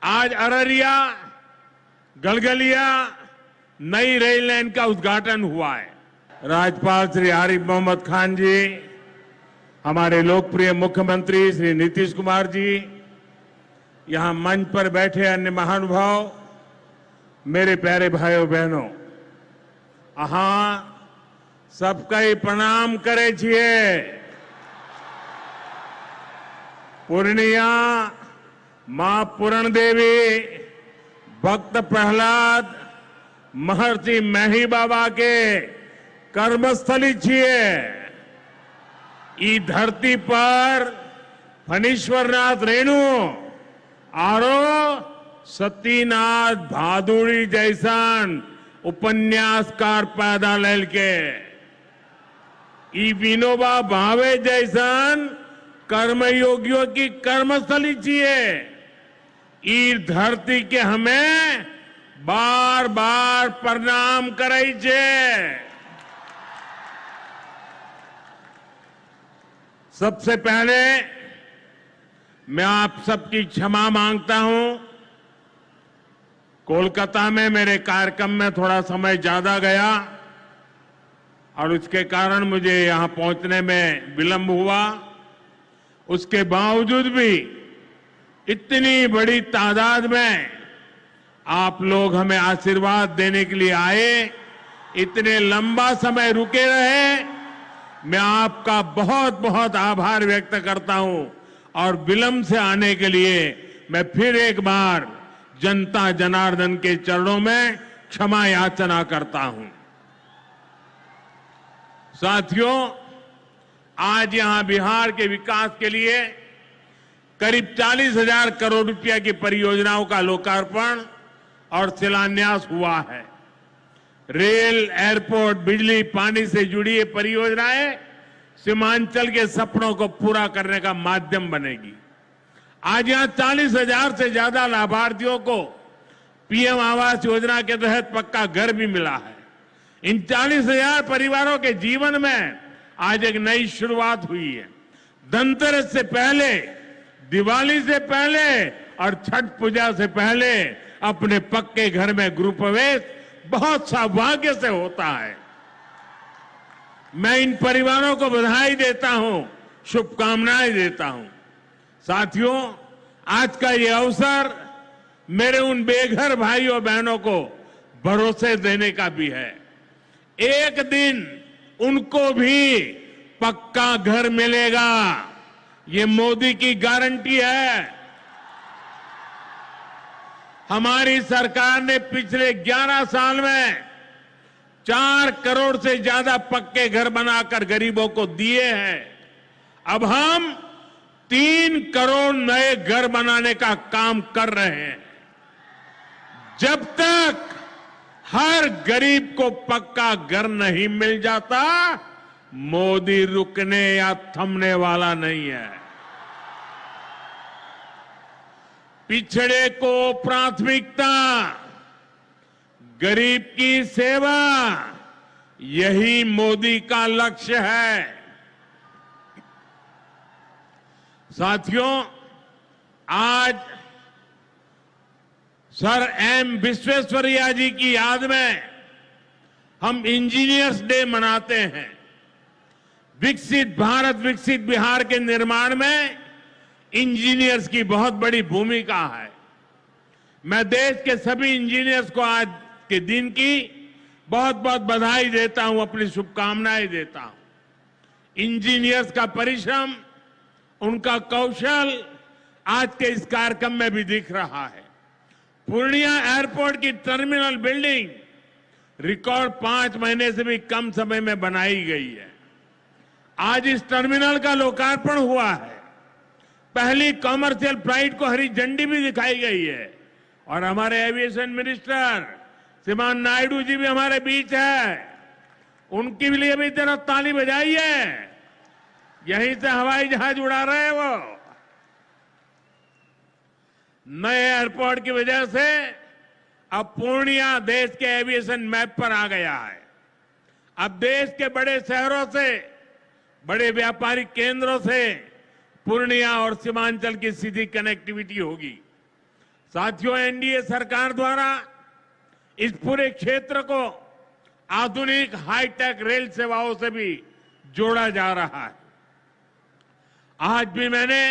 आज अररिया गलगलिया नई rail line का उद्घाटन हुआ है। राज्यपाल श्री आरिफ मोहम्मद खान जी, हमारे लोकप्रिय मुख्यमंत्री श्री नीतीश कुमार जी, यहां मंच पर बैठे अन्य महानुभाव, मेरे प्यारे भाइयों बहनों, सबका ही प्रणाम करे छिए। पूर्णिया मां पूरण देवी, भक्त प्रहलाद, महर्षि मेही बाबा के कर्मस्थली छिए। ई धरती पर फणीश्वरनाथ रेणु आरो सतीनाथ भादुड़ी जैसन उपन्यासकार पैदा लेल के, ई विनोबा भावे जैसन कर्मयोगियों की कर्मस्थली चाहिए। ई धरती के हमें बार बार प्रणाम करे छे। सबसे पहले मैं आप सबकी क्षमा मांगता हूं। कोलकाता में मेरे कार्यक्रम में थोड़ा समय ज्यादा गया और उसके कारण मुझे यहां पहुंचने में विलंब हुआ। उसके बावजूद भी इतनी बड़ी तादाद में आप लोग हमें आशीर्वाद देने के लिए आए, इतने लंबा समय रुके रहे, मैं आपका बहुत बहुत आभार व्यक्त करता हूं। और विलंब से आने के लिए मैं फिर एक बार जनता जनार्दन के चरणों में क्षमा याचना करता हूं। साथियों, आज यहां बिहार के विकास के लिए करीब 40,000 करोड़ रुपया की परियोजनाओं का लोकार्पण और शिलान्यास हुआ है। रेल, एयरपोर्ट, बिजली, पानी से जुड़ी ये परियोजनाएं सीमांचल के सपनों को पूरा करने का माध्यम बनेगी। आज यहां 40,000 से ज्यादा लाभार्थियों को पीएम आवास योजना के तहत पक्का घर भी मिला है। इन 40,000 परिवारों के जीवन में आज एक नई शुरुआत हुई है। धनतेरस से पहले, दिवाली से पहले और छठ पूजा से पहले अपने पक्के घर में गृह प्रवेश बहुत सौभाग्य से होता है। मैं इन परिवारों को बधाई देता हूं, शुभकामनाएं देता हूं। साथियों, आज का ये अवसर मेरे उन बेघर भाइयों बहनों को भरोसे देने का भी है। एक दिन उनको भी पक्का घर मिलेगा, ये मोदी की गारंटी है। हमारी सरकार ने पिछले 11 साल में 4 करोड़ से ज्यादा पक्के घर बनाकर गरीबों को दिए हैं। अब हम 3 करोड़ नए घर बनाने का काम कर रहे हैं। जब तक हर गरीब को पक्का घर नहीं मिल जाता, मोदी रुकने या थमने वाला नहीं है। पिछड़े को प्राथमिकता, गरीब की सेवा, यही मोदी का लक्ष्य है। साथियों, आज सर एम विश्वेश्वरैया जी की याद में हम इंजीनियर्स डे मनाते हैं। विकसित भारत, विकसित बिहार के निर्माण में इंजीनियर्स की बहुत बड़ी भूमिका है। मैं देश के सभी इंजीनियर्स को आज के दिन की बहुत बहुत बधाई देता हूं, अपनी शुभकामनाएं देता हूं। इंजीनियर्स का परिश्रम, उनका कौशल आज के इस कार्यक्रम में भी दिख रहा है। पूर्णिया एयरपोर्ट की टर्मिनल बिल्डिंग रिकॉर्ड 5 महीने से भी कम समय में बनाई गई है। आज इस टर्मिनल का लोकार्पण हुआ है। पहली कॉमर्शियल फ्लाइट को हरी झंडी भी दिखाई गई है। और हमारे एविएशन मिनिस्टर श्रीमान नायडू जी भी हमारे बीच है। उनके लिए भी जरा ताली बजाइए। यहीं से हवाई जहाज उड़ा रहे हैं वो। नए एयरपोर्ट की वजह से अब पूर्णिया देश के एविएशन मैप पर आ गया है। अब देश के बड़े शहरों से, बड़े व्यापारिक केंद्रों से पूर्णिया और सीमांचल की सीधी कनेक्टिविटी होगी। साथियों, एनडीए सरकार द्वारा इस पूरे क्षेत्र को आधुनिक हाईटेक रेल सेवाओं से भी जोड़ा जा रहा है। आज भी मैंने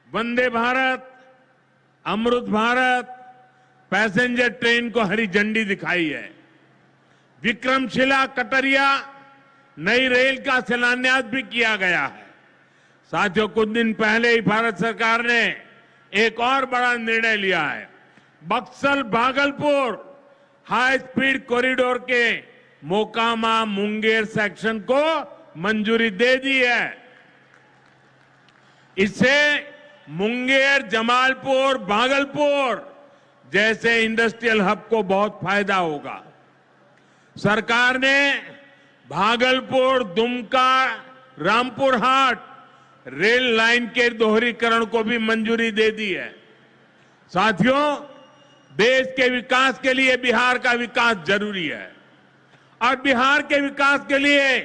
वंदे भारत, अमृत भारत पैसेंजर ट्रेन को हरी झंडी दिखाई है। विक्रमशिला कटरिया नई रेल का शिलान्यास भी किया गया है। साथियों, कुछ दिन पहले ही भारत सरकार ने एक और बड़ा निर्णय लिया है। Buxar Bhagalpur high speed corridor के मोकामा मुंगेर सेक्शन को मंजूरी दे दी है। इससे मुंगेर, जमालपुर, भागलपुर जैसे इंडस्ट्रियल हब को बहुत फायदा होगा। सरकार ने भागलपुर, दुमका, रामपुर हाट रेल लाइन के दोहरीकरण को भी मंजूरी दे दी है। साथियों, देश के विकास के लिए बिहार का विकास जरूरी है और बिहार के विकास के लिए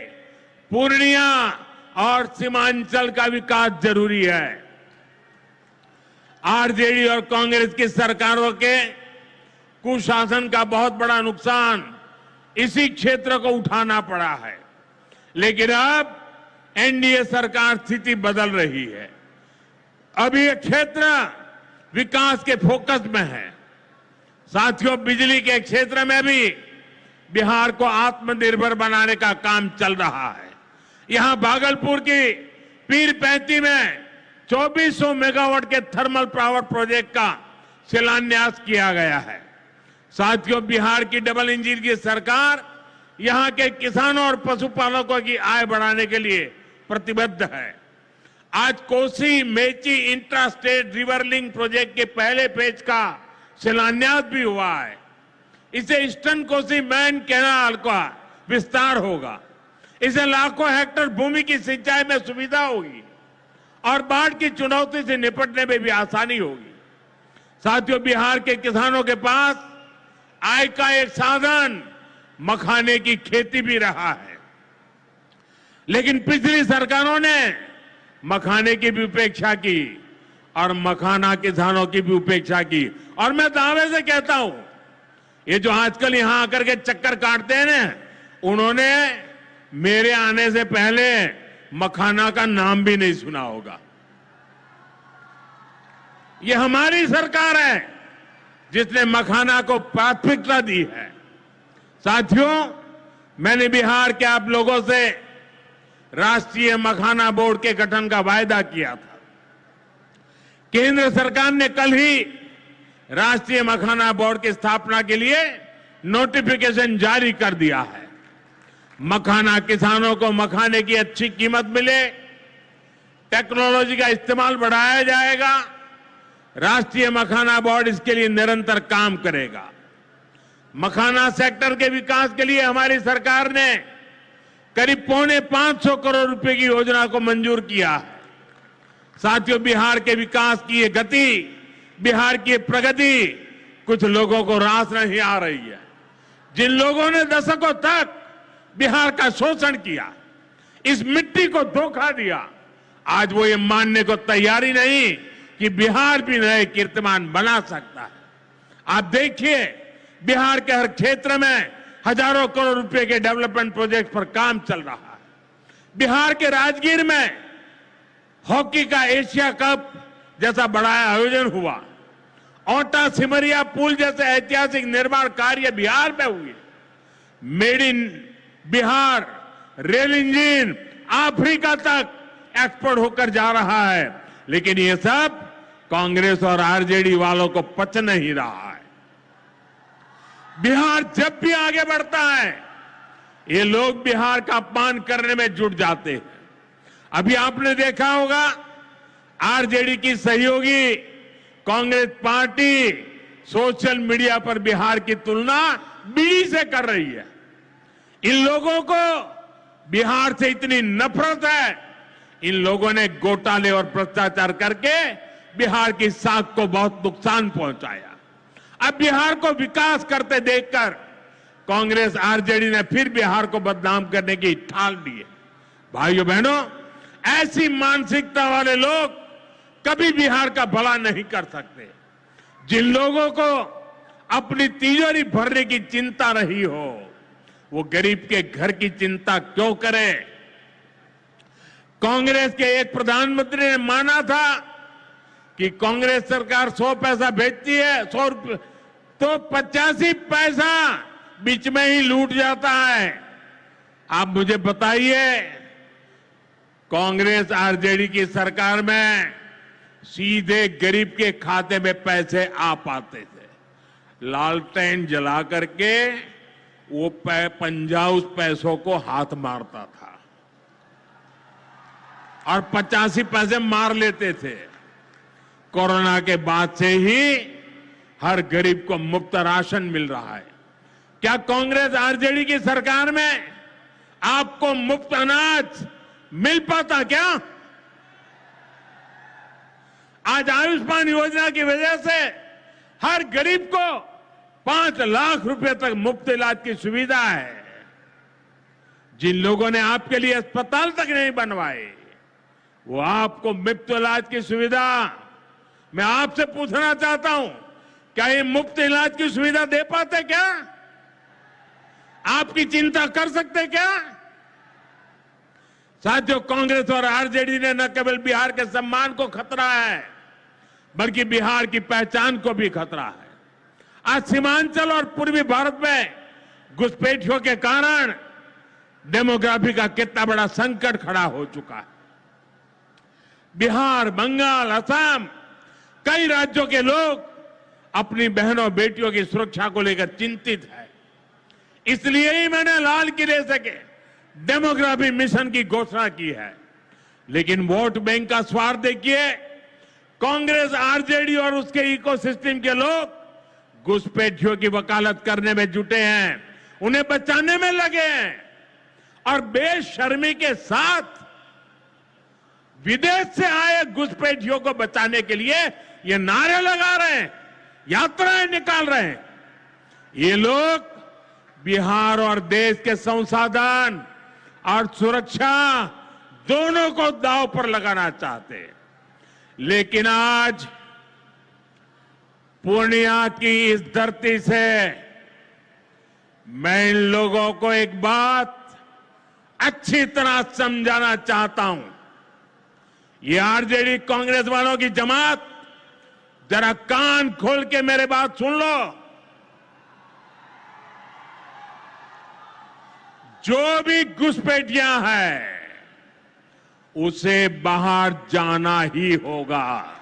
पूर्णिया और सीमांचल का विकास जरूरी है। आरजेडी और कांग्रेस की सरकारों के कुशासन का बहुत बड़ा नुकसान इसी क्षेत्र को उठाना पड़ा है, लेकिन अब एनडीए सरकार स्थिति बदल रही है। अब ये क्षेत्र विकास के फोकस में है। साथियों, बिजली के क्षेत्र में भी बिहार को आत्मनिर्भर बनाने का काम चल रहा है। यहां भागलपुर की पीरपैंती में 2400 मेगावाट के थर्मल पावर प्रोजेक्ट का शिलान्यास किया गया है। साथियों, बिहार की डबल इंजन की सरकार यहां के किसानों और पशुपालकों की आय बढ़ाने के लिए प्रतिबद्ध है। आज Kosi Mechi intra state river link project के पहले फेज का शिलान्यास भी हुआ है। इसे ईस्टर्न कोसी मैन कैनाल का विस्तार होगा। इसे लाखों हेक्टेयर भूमि की सिंचाई में सुविधा होगी और बाढ़ की चुनौती से निपटने में भी आसानी होगी। साथियों, बिहार के किसानों के पास आय का एक साधन मखाने की खेती भी रहा है, लेकिन पिछली सरकारों ने मखाने की भी उपेक्षा की और मखाना किसानों की भी उपेक्षा की। और मैं दावे से कहता हूं, ये जो आजकल यहां आकर के चक्कर काटते हैं ना, उन्होंने मेरे आने से पहले मखाना का नाम भी नहीं सुना होगा। ये हमारी सरकार है जिसने मखाना को प्राथमिकता दी है। साथियों, मैंने बिहार के आप लोगों से राष्ट्रीय मखाना बोर्ड के गठन का वायदा किया था। केंद्र सरकार ने कल ही राष्ट्रीय मखाना बोर्ड की स्थापना के लिए नोटिफिकेशन जारी कर दिया है। मखाना किसानों को मखाने की अच्छी कीमत मिले, टेक्नोलॉजी का इस्तेमाल बढ़ाया जाएगा। राष्ट्रीय मखाना बोर्ड इसके लिए निरंतर काम करेगा। मखाना सेक्टर के विकास के लिए हमारी सरकार ने करीब 550 करोड़ रुपए की योजना को मंजूर किया है। साथियों, बिहार के विकास की ये गति, बिहार की प्रगति कुछ लोगों को रास नहीं आ रही है। जिन लोगों ने दशकों तक बिहार का शोषण किया, इस मिट्टी को धोखा दिया, आज वो ये मानने को तैयारी नहीं कि बिहार भी नए कीर्तिमान बना सकता है। आप देखिए, बिहार के हर क्षेत्र में हजारों करोड़ रुपए के डेवलपमेंट प्रोजेक्ट पर काम चल रहा है। बिहार के राजगीर में हॉकी का एशिया कप जैसा बड़ा आयोजन हुआ। ओटा सिमरिया पुल जैसे ऐतिहासिक निर्माण कार्य बिहार में हुए। Made in Bihar rail engine Africa तक एक्सपोर्ट होकर जा रहा है, लेकिन ये सब कांग्रेस और आरजेडी वालों को पच नहीं रहा है। बिहार जब भी आगे बढ़ता है, ये लोग बिहार का अपमान करने में जुट जाते हैं। अभी आपने देखा होगा, आरजेडी की सहयोगी कांग्रेस पार्टी सोशल मीडिया पर बिहार की तुलना बीड़ी से कर रही है। इन लोगों को बिहार से इतनी नफरत है, इन लोगों ने घोटाले और भ्रष्टाचार करके बिहार की साख को बहुत नुकसान पहुंचाया। अब बिहार को विकास करते देखकर कांग्रेस आरजेडी ने फिर बिहार को बदनाम करने की ठान ली है। भाइयों बहनों, ऐसी मानसिकता वाले लोग कभी बिहार का भला नहीं कर सकते। जिन लोगों को अपनी तिजोरी भरने की चिंता रही हो, वो गरीब के घर की चिंता क्यों करे? कांग्रेस के एक प्रधानमंत्री ने माना था कि कांग्रेस सरकार 100 पैसा भेजती है, 100 रुपये, तो 85 पैसा बीच में ही लूट जाता है। आप मुझे बताइए, कांग्रेस आरजेडी की सरकार में सीधे गरीब के खाते में पैसे आ पाते थे। लालटेन जला करके वो पंजा उस पैसों को हाथ मारता था और 85 पैसे मार लेते थे। कोरोना के बाद से ही हर गरीब को मुफ्त राशन मिल रहा है। क्या कांग्रेस आरजेडी की सरकार में आपको मुफ्त अनाज मिल पाता क्या? आज आयुष्मान योजना की वजह से हर गरीब को 5 लाख रुपए तक मुफ्त इलाज की सुविधा है। जिन लोगों ने आपके लिए अस्पताल तक नहीं बनवाए, वो आपको मुफ्त इलाज की सुविधा, मैं आपसे पूछना चाहता हूं, क्या ये मुफ्त इलाज की सुविधा दे पाते क्या? आपकी चिंता कर सकते क्या? साथियों, कांग्रेस और आरजेडी ने न केवल बिहार के सम्मान को खतरा है, बल्कि बिहार की पहचान को भी खतरा है। आज सीमांचल और पूर्वी भारत में घुसपैठियों के कारण डेमोग्राफी का कितना बड़ा संकट खड़ा हो चुका है। बिहार, बंगाल, असम, कई राज्यों के लोग अपनी बहनों बेटियों की सुरक्षा को लेकर चिंतित है। इसलिए ही मैंने लाल किले से डेमोग्राफी मिशन की घोषणा की है। लेकिन वोट बैंक का स्वार्थ देखिए, कांग्रेस, आरजेडी और उसके इकोसिस्टम के लोग घुसपैठियों की वकालत करने में जुटे हैं, उन्हें बचाने में लगे हैं और बेशर्मी के साथ विदेश से आए घुसपैठियों को बचाने के लिए ये नारे लगा रहे हैं, यात्राएं निकाल रहे हैं। ये लोग बिहार और देश के संसाधन और सुरक्षा दोनों को दांव पर लगाना चाहते हैं। लेकिन आज पूर्णिया की इस धरती से मैं इन लोगों को एक बात अच्छी तरह समझाना चाहता हूं। ये आरजेडी कांग्रेस वालों की जमात, जरा कान खोल के मेरे बात सुन लो। जो भी घुसपैठियां हैं, उसे बाहर जाना ही होगा।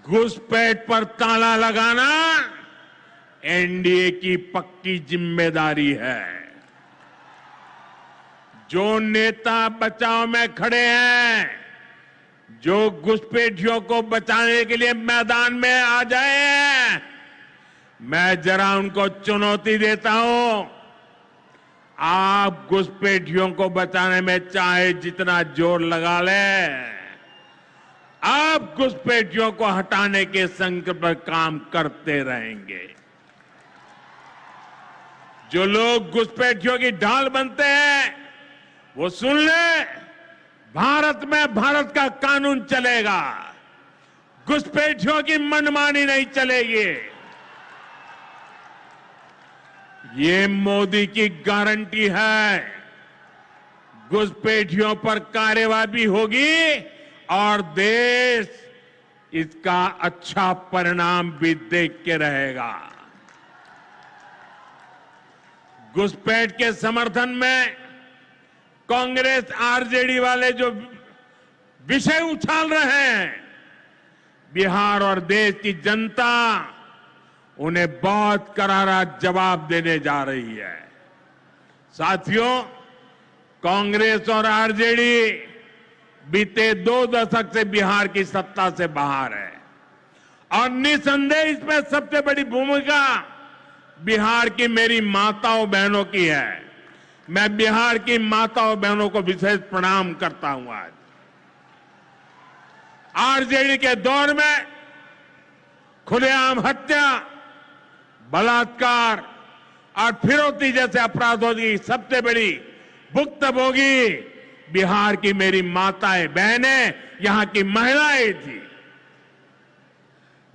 घुसपैठ पर ताला लगाना एनडीए की पक्की जिम्मेदारी है। जो नेता बचाव में खड़े हैं, जो घुसपैठियों को बचाने के लिए मैदान में आ जाए, मैं जरा उनको चुनौती देता हूं। आप घुसपैठियों को बचाने में चाहे जितना जोर लगा लें, आप घुसपैठियों को हटाने के संकल्प पर काम करते रहेंगे। जो लोग घुसपैठियों की ढाल बनते हैं, वो सुन ले, भारत में भारत का कानून चलेगा, घुसपैठियों की मनमानी नहीं चलेगी। ये मोदी की गारंटी है। घुसपैठियों पर कार्रवाई होगी और देश इसका अच्छा परिणाम भी देख के रहेगा। घुसपैठ के समर्थन में कांग्रेस, आरजेडी वाले जो विषय उछाल रहे हैं, बिहार और देश की जनता उन्हें बहुत करारा जवाब देने जा रही है। साथियों, कांग्रेस और आरजेडी बीते 2 दशक से बिहार की सत्ता से बाहर है और निसंदेह इसमें सबसे बड़ी भूमिका बिहार की मेरी माताओं बहनों की है। मैं बिहार की माताओं बहनों को विशेष प्रणाम करता हूं। आज आरजेडी के दौर में खुलेआम हत्या, बलात्कार और फिरौती जैसे अपराधों की सबसे बड़ी भुक्तभोगी बिहार की मेरी माताएं बहनें, यहां की महिलाएं थी।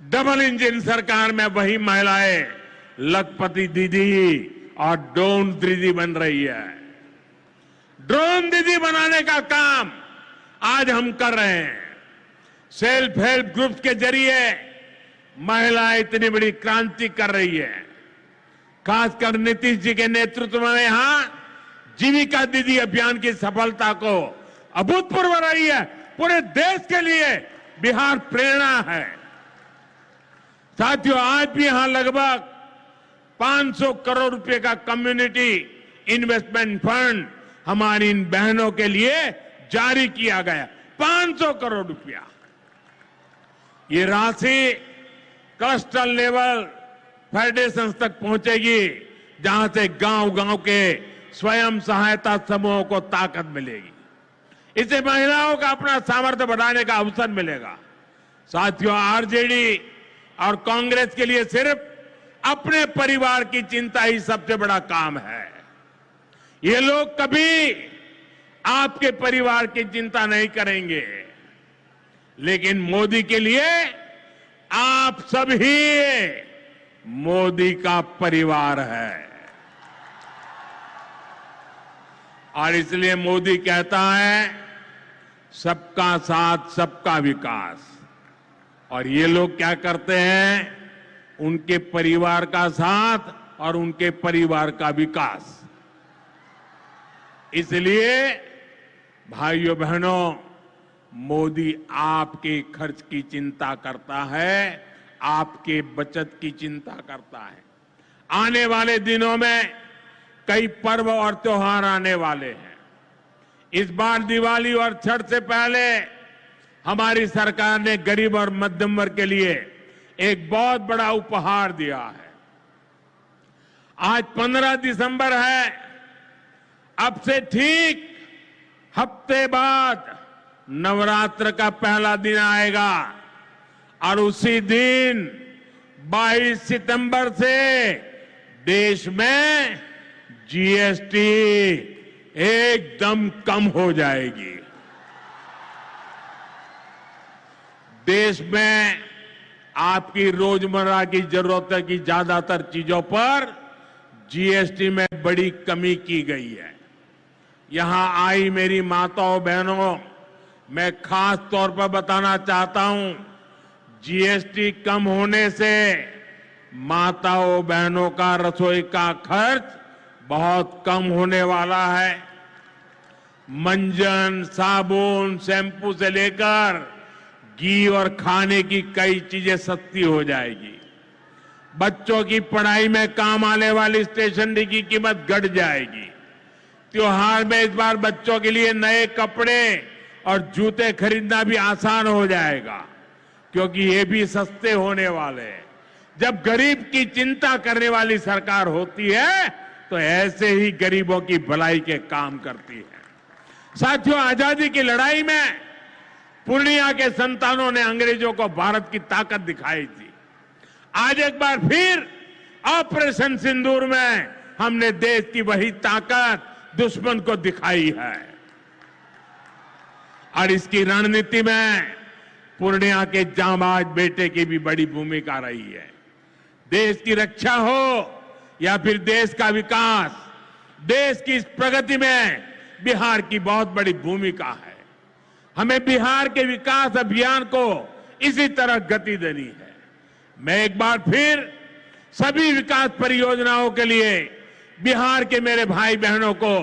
डबल इंजन सरकार में वही महिलाएं लखपति दीदी और ड्रोन दीदी बन रही है। ड्रोन दीदी बनाने का काम आज हम कर रहे हैं। सेल्फ हेल्प ग्रुप के जरिए महिलाएं इतनी बड़ी क्रांति कर रही है। खासकर नीतीश जी के नेतृत्व में यहां जीविका दीदी अभियान की सफलता को अभूतपूर्व रही है। पूरे देश के लिए बिहार प्रेरणा है। साथियों, आज भी यहां लगभग 500 करोड़ रुपए का कम्युनिटी इन्वेस्टमेंट फंड हमारी इन बहनों के लिए जारी किया गया। 500 करोड़ रुपया। ये राशि क्लस्टर लेवल फेडरेशन तक पहुंचेगी, जहां से गांव-गांव के स्वयं सहायता समूहों को ताकत मिलेगी। इससे महिलाओं का अपना सामर्थ्य बढ़ाने का अवसर मिलेगा। साथियों, आरजेडी और कांग्रेस के लिए सिर्फ अपने परिवार की चिंता ही सबसे बड़ा काम है। ये लोग कभी आपके परिवार की चिंता नहीं करेंगे, लेकिन मोदी के लिए आप सभी मोदी का परिवार है। और इसलिए मोदी कहता है, सबका साथ सबका विकास। और ये लोग क्या करते हैं? उनके परिवार का साथ और उनके परिवार का विकास। इसलिए भाइयों बहनों, मोदी आपके खर्च की चिंता करता है, आपके बचत की चिंता करता है। आने वाले दिनों में कई पर्व और त्योहार आने वाले हैं। इस बार दिवाली और छठ से पहले हमारी सरकार ने गरीब और मध्यम वर्ग के लिए एक बहुत बड़ा उपहार दिया है। आज 15 दिसंबर है। अब से ठीक हफ्ते बाद नवरात्र का पहला दिन आएगा और उसी दिन 22 सितंबर से देश में जीएसटी एकदम कम हो जाएगी। देश में आपकी रोजमर्रा की जरूरत की ज्यादातर चीजों पर जीएसटी में बड़ी कमी की गई है। यहां आई मेरी माताओं बहनों, मैं खास तौर पर बताना चाहता हूं, जीएसटी कम होने से माताओं बहनों का रसोई का खर्च बहुत कम होने वाला है। मंजन, साबुन, शैम्पू से लेकर घी और खाने की कई चीजें सस्ती हो जाएगी। बच्चों की पढ़ाई में काम आने वाली स्टेशनरी की कीमत घट जाएगी। त्योहार में इस बार बच्चों के लिए नए कपड़े और जूते खरीदना भी आसान हो जाएगा, क्योंकि ये भी सस्ते होने वाले हैं। जब गरीब की चिंता करने वाली सरकार होती है तो ऐसे ही गरीबों की भलाई के काम करती है। साथियों, आजादी की लड़ाई में पूर्णिया के संतानों ने अंग्रेजों को भारत की ताकत दिखाई थी। आज एक बार फिर ऑपरेशन सिंदूर में हमने देश की वही ताकत दुश्मन को दिखाई है। और इसकी रणनीति में पूर्णिया के जांबाज बेटे की भी बड़ी भूमिका रही है। देश की रक्षा हो या फिर देश का विकास, देश की इस प्रगति में बिहार की बहुत बड़ी भूमिका है। हमें बिहार के विकास अभियान को इसी तरह गति देनी है। मैं एक बार फिर सभी विकास परियोजनाओं के लिए बिहार के मेरे भाई बहनों को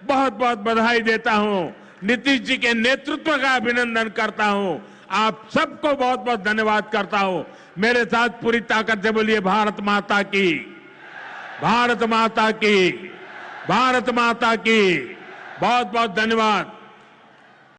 बहुत बहुत बधाई देता हूं। नीतीश जी के नेतृत्व का अभिनंदन करता हूं। आप सबको बहुत बहुत धन्यवाद करता हूं। मेरे साथ पूरी ताकत से बोलिए, भारत माता की, भारत माता की, भारत माता की। बहुत बहुत धन्यवाद।